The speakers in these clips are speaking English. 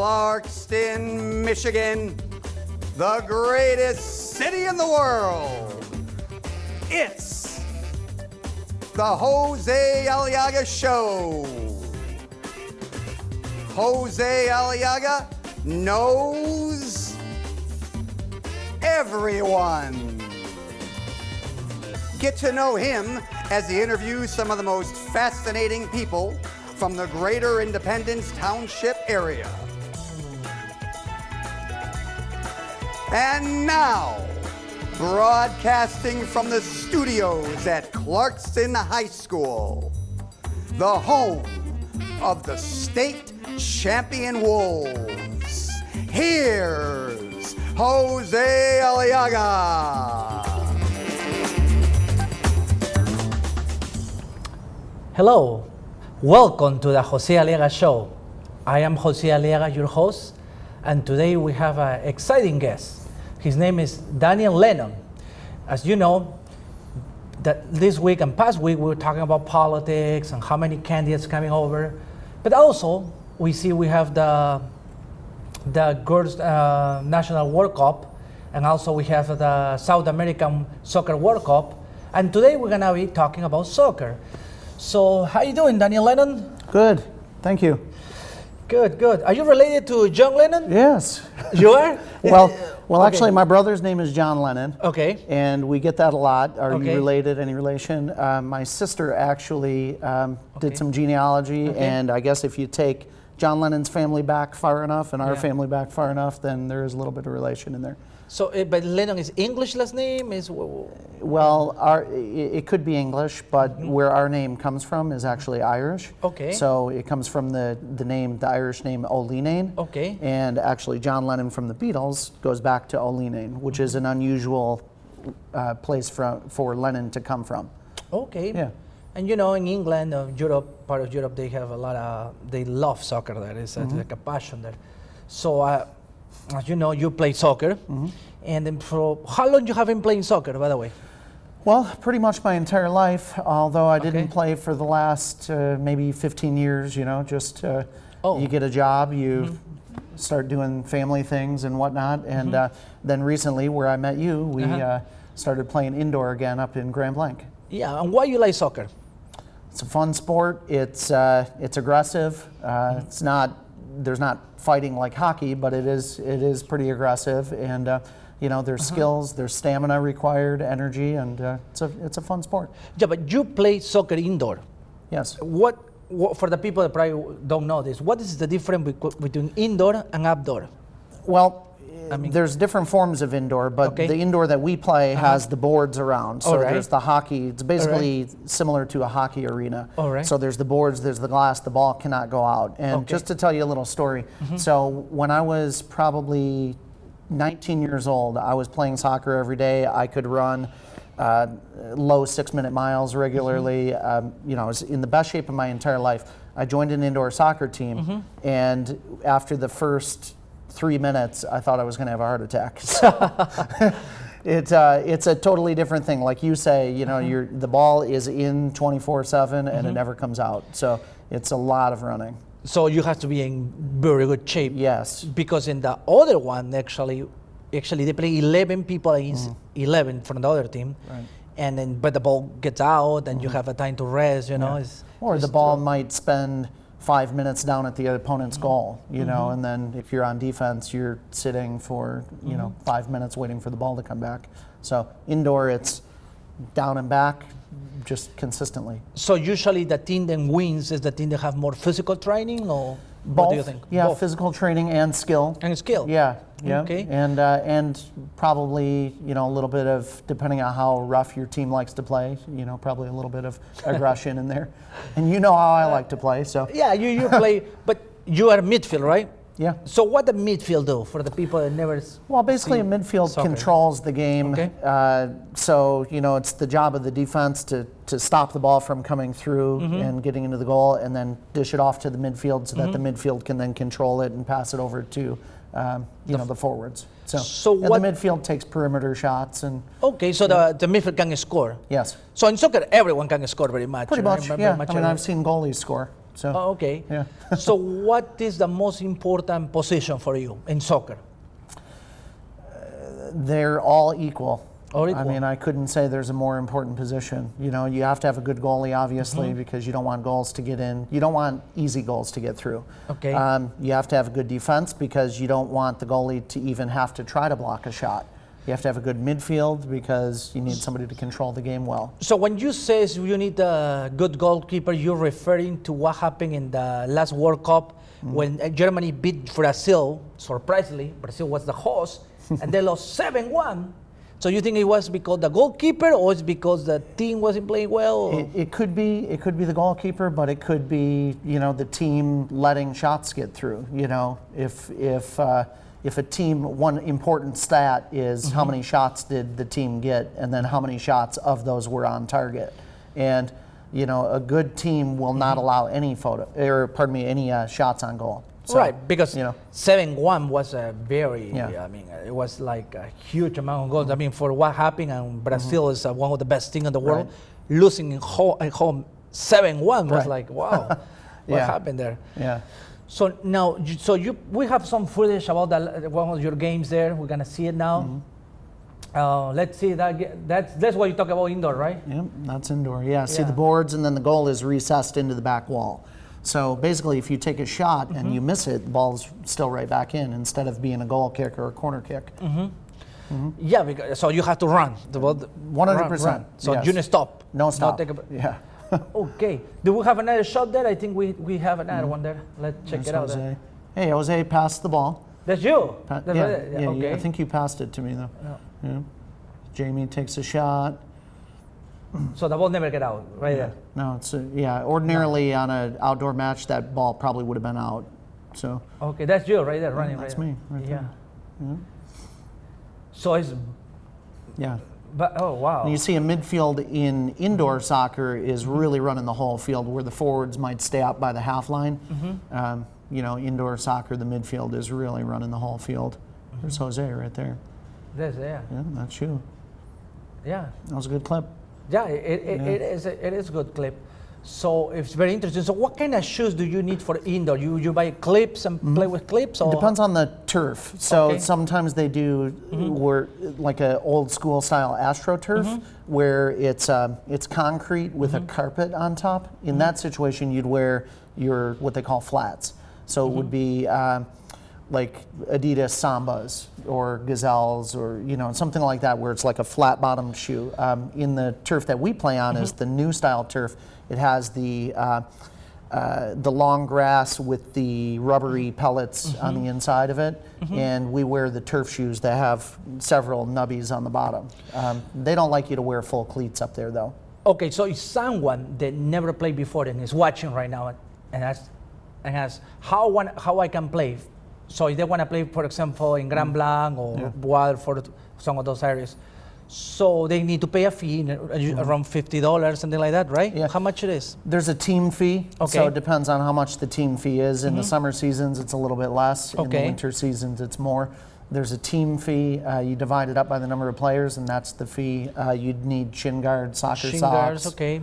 Clarkston, Michigan, the greatest city in the world. It's the Jose Aliaga Show. Jose Aliaga knows everyone. Get to know him as he interviews some of the most fascinating people from the greater Independence Township area. And now, broadcasting from the studios at Clarkston High School, the home of the state champion Wolves. Here's Jose Aliaga. Hello, welcome to the Jose Aliaga Show. I am Jose Aliaga, your host, and today we have an exciting guest. His name is Daniel Lennon. As you know, that this week and past week we were talking about politics and how many candidates coming over, but also we see we have the Girls National World Cup, and also we have the South American Soccer World Cup, and today we're gonna be talking about soccer. So how you doing, Daniel Lennon? Good, thank you. Good, good. Are you related to John Lennon? Yes. You are? Well, Okay. actually, my brother's name is John Lennon. Okay. And we get that a lot. Are Okay. you related? Any relation? My sister actually did some genealogy, and I guess if you take John Lennon's family back far enough and our family back far enough, then there is a little bit of relation in there. So, but Lennon is English last name? Well, it could be English, but where our name comes from is actually Irish. Okay. So it comes from the Irish name O'Leenane. Okay. And actually John Lennon from the Beatles goes back to O'Leenane, which is an unusual place for Lennon to come from. Okay. Yeah. And you know, in England, Europe, part of Europe, they have a lot of, they love soccer there. It's like a passion there. So, as you know, you play soccer. And then for how long you have been playing soccer, by the way? Well, pretty much my entire life, although I didn't play for the last maybe 15 years, you know, just you get a job, you start doing family things and whatnot. And then recently, where I met you, we started playing indoor again up in Grand Blanc. Yeah, and why you like soccer? It's a fun sport. It's aggressive. There's not fighting like hockey, but it is pretty aggressive. And you know, there's skills, there's stamina required, energy, and it's a fun sport. Yeah, but you play soccer indoor. Yes. What for the people that probably don't know this, what is the difference between indoor and outdoor? Well, there's different forms of indoor, but the indoor that we play has the boards around. So there's the hockey. It's basically similar to a hockey arena. So there's the boards, there's the glass, the ball cannot go out. And just to tell you a little story, so when I was probably 19 years old, I was playing soccer every day. I could run low 6-minute miles regularly. You know, I was in the best shape of my entire life. I joined an indoor soccer team, and after the first 3 minutes, I thought I was going to have a heart attack. So it's a totally different thing. Like you say, you know, the ball is in 24/7 and it never comes out. So it's a lot of running. So you have to be in very good shape. Yes. Because in the other one, actually they play 11 people against 11 from the other team. Right. And then, but the ball gets out and you have a time to rest, you know. Or the ball might spend 5 minutes down at the opponent's goal, you know, and then if you're on defense, you're sitting for, you know, 5 minutes waiting for the ball to come back. So indoor, it's down and back, just consistently. So usually the team that wins is the team that have more physical training, or Both. what do you think? Yeah, Both. physical training and skill. And skill. Yeah, yeah. Okay. And probably, you know, a little bit of, depending on how rough your team likes to play, you know, probably a little bit of aggression in there. And you know how I like to play, so. Yeah, you play, but you are midfield, right? Yeah. So what the midfield do for the people that never Well, basically a midfield soccer. controls the game. Okay. So, you know, it's the job of the defense to stop the ball from coming through and getting into the goal, and then dish it off to the midfield so that the midfield can then control it and pass it over to, you know, the forwards. So and what, the midfield takes perimeter shots and. Okay, so the midfield can score. Yes. So in soccer, everyone can score very much. Pretty much, right? yeah. I mean, I've seen goalies score. So. Oh, okay. Yeah. So what is the most important position for you in soccer? They're all equal. All equal. I mean, I couldn't say there's a more important position. You know, you have to have a good goalie, obviously, because you don't want goals to get in. You don't want easy goals to get through. Okay. You have to have a good defense because you don't want the goalie to even have to try to block a shot. You have to have a good midfield because you need somebody to control the game well. So when you say you need a good goalkeeper, you're referring to what happened in the last World Cup when Germany beat Brazil. Surprisingly, Brazil was the host, and they lost 7-1. So you think it was because the goalkeeper, or it's because the team wasn't playing well? It could be the goalkeeper, but it could be, you know, the team letting shots get through. You know, if a team, one important stat is how many shots did the team get, and then how many shots of those were on target. And, you know, a good team will not allow any shots on goal. So, right, because you know, 7-1 was a very, I mean, it was like a huge amount of goals. I mean, for what happened, and Brazil is one of the best teams in the world, losing at home 7-1 was like, wow, what happened there? Yeah. So now, we have some footage about one of your games there. We're gonna see it now. Let's see that's what you talk about indoor, right? Yep, that's indoor. Yeah. See the boards, and then the goal is recessed into the back wall. So basically, if you take a shot and you miss it, the ball's still right back in instead of being a goal kick or a corner kick. Yeah, because, so you have to run. 100%. Run. So you don't stop. No stop. Yeah. Okay. Do we have another shot there? I think we have another one there. Let's check it out. Jose. Hey, Jose passed the ball. That's you? Okay. I think you passed it to me, though. Yeah. Jamie takes a shot. So the ball never get out, right there? No, it's ordinarily on an outdoor match, that ball probably would have been out. So. Okay, that's you right there, running that's right me, right there. Yeah. So it's. Yeah. But oh wow! And you see a midfield in indoor soccer is really running the whole field, where the forwards might stay up by the half line. You know, indoor soccer, the midfield is really running the whole field. There's Jose right there. That's there. Yeah, that's you. Yeah. That was a good clip. Yeah, it is a good clip. So it's very interesting. So what kind of shoes do you need for indoor? You buy clips and play with clips? Or? It depends on the turf. So sometimes they do like an old school style astroturf where it's concrete with a carpet on top. In that situation, you'd wear your what they call flats. So it would be like Adidas Sambas or Gazelles or something like that, where it's like a flat bottom shoe. In the turf that we play on is the new style turf. It has the long grass with the rubbery pellets on the inside of it, and we wear the turf shoes that have several nubbies on the bottom. They don't like you to wear full cleats up there, though. Okay, so if someone that never played before and is watching right now and asks how I can play. So if they want to play, for example, in Grand Blanc or Waterford, some of those areas, so they need to pay a fee, around $50, something like that, right? Yeah. How much it is? There's a team fee, so it depends on how much the team fee is. In the summer seasons, it's a little bit less. In the winter seasons, it's more. There's a team fee. You divide it up by the number of players, and that's the fee. You'd need shin guards, soccer socks. Guards, okay.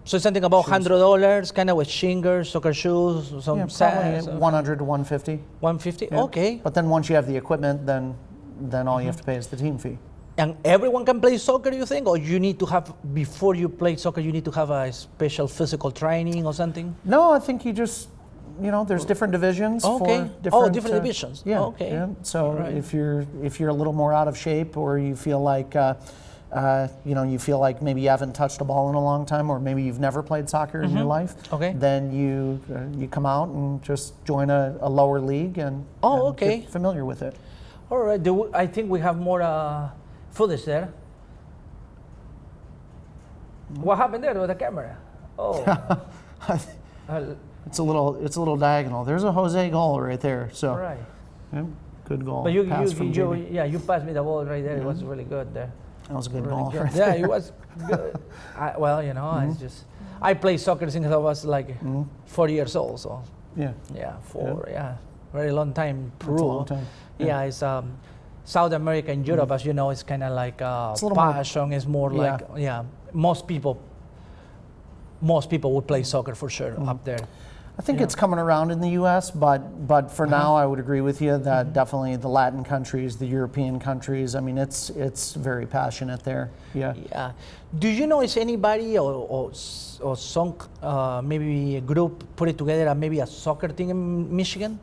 So something about $100, kind of with shin guards, soccer shoes, some probably 100 to 150. 150, okay. But then once you have the equipment, then all you have to pay is the team fee. And everyone can play soccer, you think? Or you need to have, before you play soccer, you need to have a special physical training or something? No, I think you just, there's different divisions for different... different divisions. Yeah. Okay. Yeah. So if you're a little more out of shape, or you feel like, maybe you haven't touched a ball in a long time, or maybe you've never played soccer in your life, then you come out and just join a lower league and get familiar with it. All right. I think we have more footage there. What happened there with the camera? Oh. It's a little diagonal. There's a Jose goal right there. So right. Good goal. But you passed me the ball right there. It was really good there. That was a good goal. Right there. It was good. It's just I played soccer since I was like 4 years old. So very long time. Peru. That's a long time. Yeah, it's South America and Europe, as you know, it's kind of like passion. It's more like most people most people would play soccer for sure up there. I think it's coming around in the U.S., but for now, I would agree with you that definitely the Latin countries, the European countries, I mean, it's very passionate there. Yeah. Yeah. Do you know is anybody or some maybe a group put it together and maybe a soccer team in Michigan?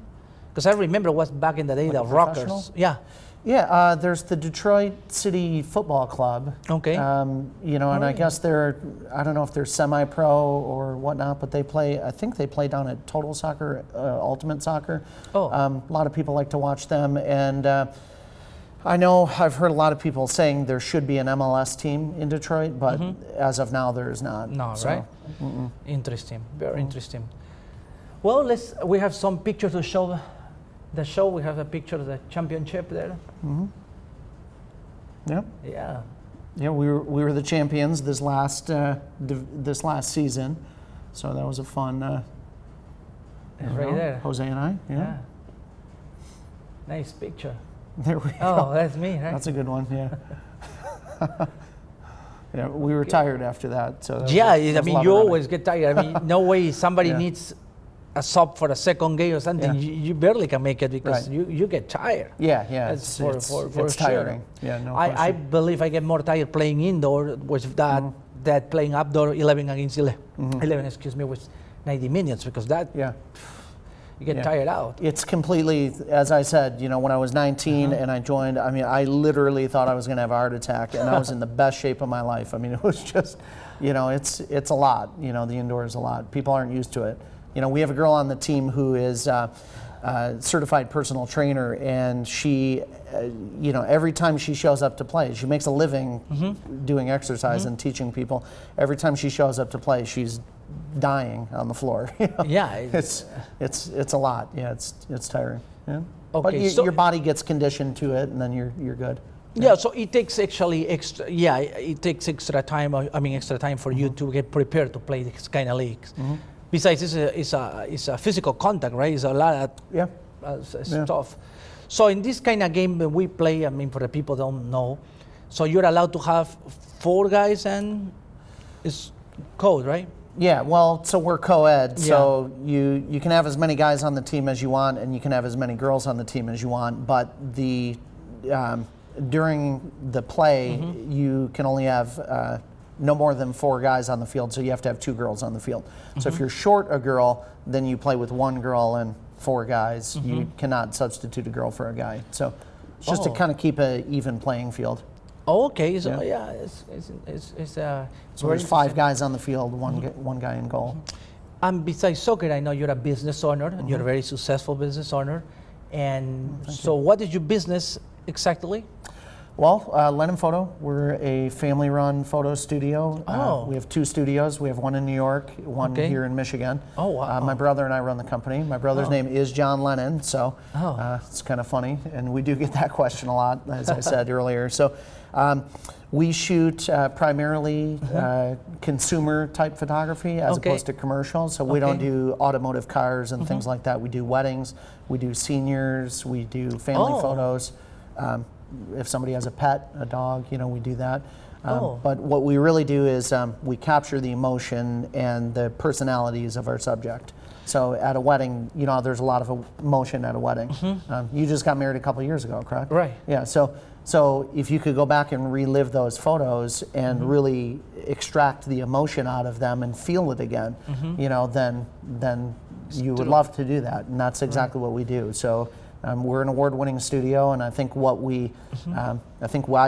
Because I remember it was back in the day, Like the Rockers. Yeah. Yeah, there's the Detroit City Football Club. Okay. You know, and I guess they're, I don't know if they're semi-pro or whatnot, but they play, I think they play down at Total Soccer, Ultimate Soccer. Oh. A lot of people like to watch them. And I know I've heard a lot of people saying there should be an MLS team in Detroit, but as of now, there is not. No, so, right? Interesting, very interesting. Well, we have some pictures to show the show. We have a picture of the championship there. Yeah. Yeah. Yeah, we were the champions this last season, so that was a fun. Right there. Jose and I. Yeah. Nice picture. There we go. Oh, that's me, right? That's a good one. Yeah. Yeah, we were tired after that. So that yeah, was I mean, you always get tired. I mean, no way somebody needs a sub for a second game or something. You barely can make it because you get tired. Yeah, That's for it's tiring. Sure. Yeah, no I believe I get more tired playing indoor with that playing outdoor 11 against 11, 11, excuse me, with 90 minutes because that you get tired out. It's completely, as I said, you know, when I was 19 and I joined, I mean, I literally thought I was going to have a heart attack, and I was in the best shape of my life. I mean, it was just, you know, it's a lot. You know, the indoor is a lot. People aren't used to it. You know, we have a girl on the team who is a certified personal trainer, and she, you know, every time she shows up to play, she makes a living doing exercise and teaching people. Every time she shows up to play, she's dying on the floor. You know? Yeah, it's a lot. Yeah, it's tiring. Yeah. Okay, but your body gets conditioned to it, and then you're good. Yeah, so it takes actually extra. Yeah, it takes extra time. I mean, extra time for you to get prepared to play this kind of leagues. Besides, it's a physical contact, right? It's a lot of stuff. So in this kind of game that we play, I mean, for the people who don't know, so you're allowed to have 4 guys and it's code, right? Yeah, well, so we're co-ed, so you can have as many guys on the team as you want, and you can have as many girls on the team as you want, but the during the play, you can only have no more than 4 guys on the field, so you have to have 2 girls on the field. So if you're short a girl, then you play with 1 girl and 4 guys. You cannot substitute a girl for a guy. So it's just to kind of keep an even playing field. Oh, okay, so so there's 5 guys on the field, one guy in goal. And besides soccer, I know you're a business owner. You're a very successful business owner. And so what is your business exactly? Well, Lennon Photo, we're a family-run photo studio. We have 2 studios. We have one in New York, one here in Michigan. Oh, wow. My brother and I run the company. My brother's name is John Lennon, so it's kind of funny. And we do get that question a lot, as I said earlier. So we shoot primarily consumer-type photography as opposed to commercial. So we don't do automotive cars and things like that. We do weddings. We do seniors. We do family photos. If somebody has a pet, a dog, you know, we do that. But what we really do is we capture the emotion and the personalities of our subject. So at a wedding, you know, there's a lot of emotion at a wedding. You just got married a couple years ago, correct? Right. Yeah. So if you could go back and relive those photos and really extract the emotion out of them and feel it again, you know, then you would love to do that, and that's exactly what we do. So. We're an award-winning studio, and I think why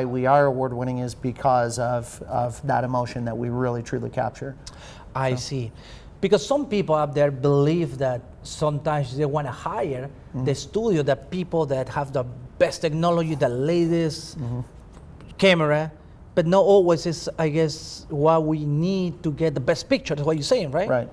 we are award-winning is because of that emotion that we really truly capture. I see, because some people out there believe that sometimes they want to hire the studio, the people that have the best technology, the latest camera, but not always is, I guess, what we need to get the best picture. That's what you're saying, right? Right.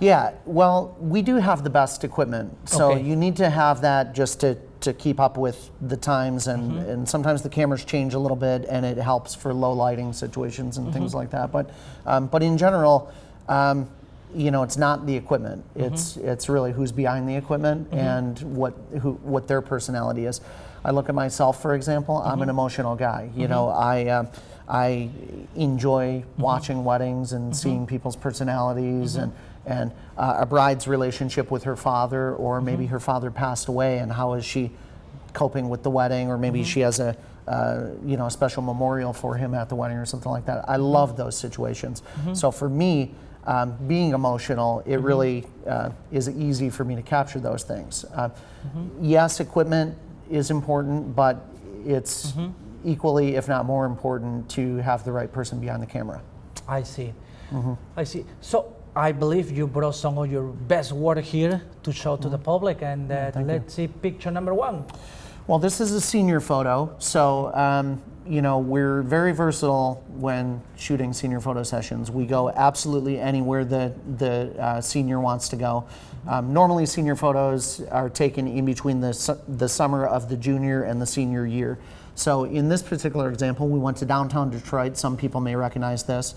Yeah, well, we do have the best equipment, so you need to have that just to keep up with the times, and sometimes the cameras change a little bit, and it helps for low lighting situations and things like that. But in general, you know, it's not the equipment. It's really who's behind the equipment and what their personality is. I look at myself, for example. I'm an emotional guy. You know, I enjoy watching weddings and seeing people's personalities and a bride's relationship with her father, or maybe her father passed away and how is she coping with the wedding, or maybe she has a special memorial for him at the wedding or something like that. I love those situations. So for me, being emotional, it really is easy for me to capture those things. Yes, equipment is important, but it's equally, if not more important, to have the right person behind the camera. I see. I see. So I believe you brought some of your best work here to show to the public, and let's see picture number 1. Well, this is a senior photo, so we're very versatile when shooting senior photo sessions. We go absolutely anywhere the senior wants to go. Normally, senior photos are taken in between the summer of the junior and the senior year. So in this particular example, we went to downtown Detroit. Some people may recognize this.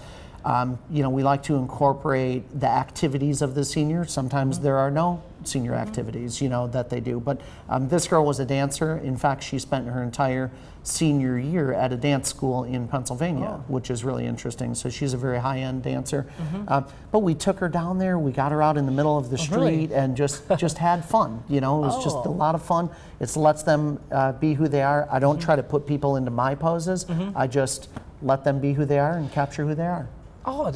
We like to incorporate the activities of the senior. Sometimes there are no senior activities, that they do. But this girl was a dancer. In fact, she spent her entire senior year at a dance school in Pennsylvania, which is really interesting. So she's a very high-end dancer. But we took her down there. We got her out in the middle of the street and just had fun. It was just a lot of fun. It lets them be who they are. I don't try to put people into my poses. I just let them be who they are and capture who they are. Oh,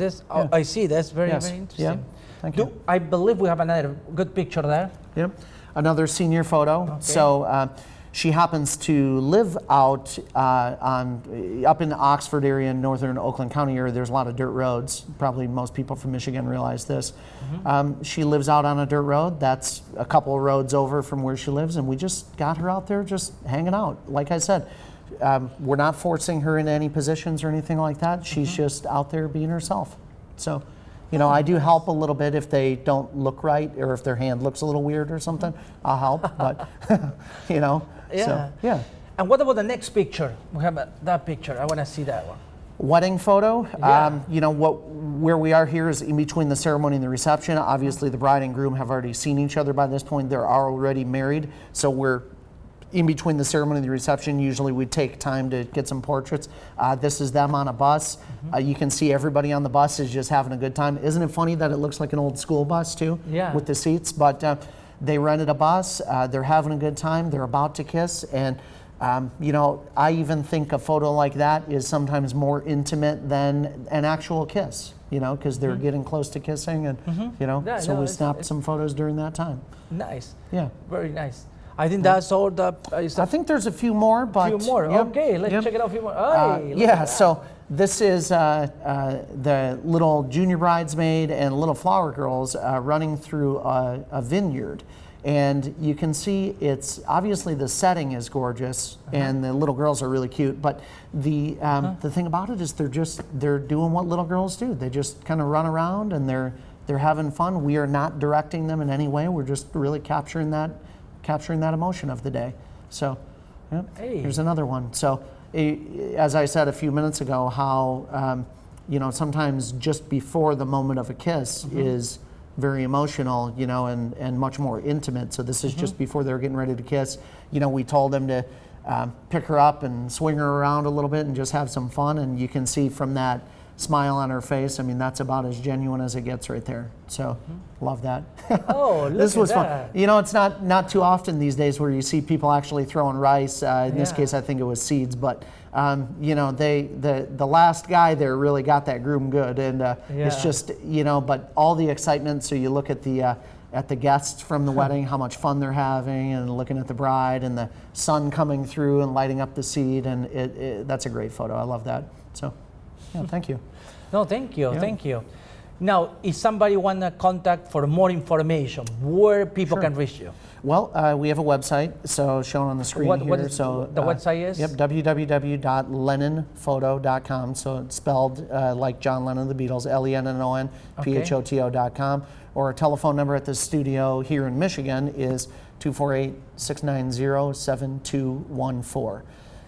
I see. That's very interesting. Yeah. Thank you. I believe we have another good picture there. Yep. Another senior photo. Okay. So she happens to live out up in the Oxford area in northern Oakland County area. There's a lot of dirt roads. Probably most people from Michigan realize this. She lives out on a dirt road. That's a couple of roads over from where she lives, and we just got her out there just hanging out. Like I said, we're not forcing her into any positions or anything like that. She's just out there being herself. So, I do help a little bit if they don't look right, or if their hand looks a little weird or something. I'll help, but Yeah. So, yeah. And what about the next picture? We have that picture. I want to see that one. Wedding photo. Yeah. Where we are here is in between the ceremony and the reception. Obviously, the bride and groom have already seen each other by this point. They're already married, so we're in between the ceremony and the reception. Usually we take time to get some portraits. This is them on a bus. You can see everybody on the bus is just having a good time. Isn't it funny that it looks like an old school bus too? Yeah. With the seats, but they rented a bus. They're having a good time. They're about to kiss, and I even think a photo like that is sometimes more intimate than an actual kiss, because they're getting close to kissing, and so we snapped some photos during that time. Nice. Yeah. Very nice. I think that's all. I think there's a few more, but a few more. Yep, Okay, let's check it out. A few more. So this is the little junior bridesmaid and little flower girls running through a vineyard, and you can see it's obviously the setting is gorgeous, and the little girls are really cute. But the thing about it is they're doing what little girls do. They just kind of run around and they're having fun. We are not directing them in any way. We're just really capturing that emotion of the day. So, here's another one. So, as I said a few minutes ago, how sometimes just before the moment of a kiss is very emotional, and much more intimate. So this is just before they're getting ready to kiss. We told them to pick her up and swing her around a little bit and just have some fun. And you can see from that smile on her face, I mean, that's about as genuine as it gets right there. So, love that. Oh, look this was at that. fun. It's not too often these days where you see people actually throwing rice. In this case, I think it was seeds, but the last guy there really got that groom good, and it's just but all the excitement. So you look at the guests from the wedding, how much fun they're having, and looking at the bride and the sun coming through and lighting up the seat, and that's a great photo. I love that. So. Yeah, thank you. No, thank you. Yeah. Thank you. Now, if somebody want to contact for more information, where people can reach you? Well, we have a website, so shown on the screen here. What is the website is? Yep, www.lennonphoto.com. So it's spelled like John Lennon of the Beatles, LENNONPHOTO.com. Or our telephone number at the studio here in Michigan is 248-690-7214.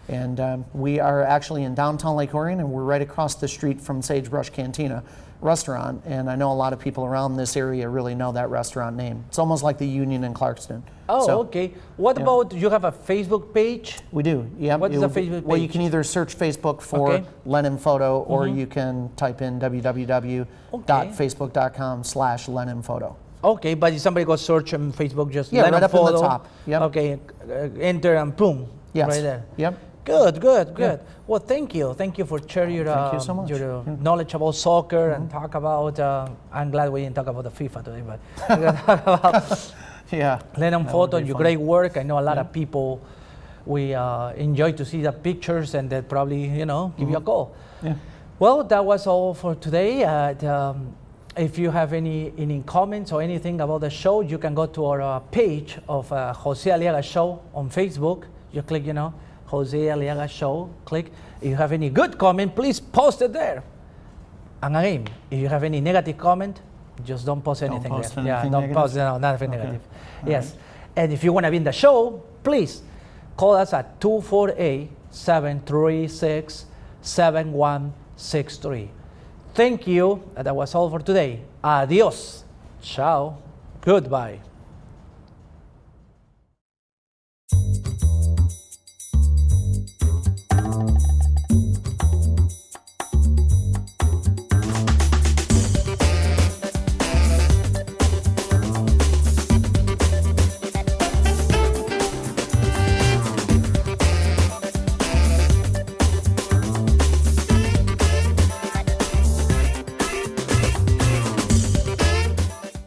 And we are actually in downtown Lake Orion, and we're right across the street from Sagebrush Cantina restaurant. And I know a lot of people around this area really know that restaurant name. It's almost like the Union in Clarkston. Oh, so, okay. What about, you have a Facebook page? We do, yeah. What is the Facebook page? Well, you can either search Facebook for Lennon Photo, or you can type in www.facebook.com/Lennon Photo. Okay, but if somebody goes search on Facebook, just Lennon right up Photo. In the top. Yep. Okay, enter and boom, right there. Yep. Good, good, good. Yeah. Well, thank you for sharing your, so your knowledge about soccer and talk about. I'm glad we didn't talk about the FIFA today, but we're gonna talk about Lennon Photo, your great work. I know a lot of people. We enjoy to see the pictures, and that probably give you a call. Yeah. Well, that was all for today. If you have any comments or anything about the show, you can go to our page of Jose Aliaga Show on Facebook. You click, Jose Aliaga Show, click. If you have any good comment, please post it there. And again, if you have any negative comment, just don't post anything there. Don't post nothing negative. Yes. Right. And if you want to be in the show, please call us at 248-736-7163. Thank you. That was all for today. Adios. Ciao. Goodbye.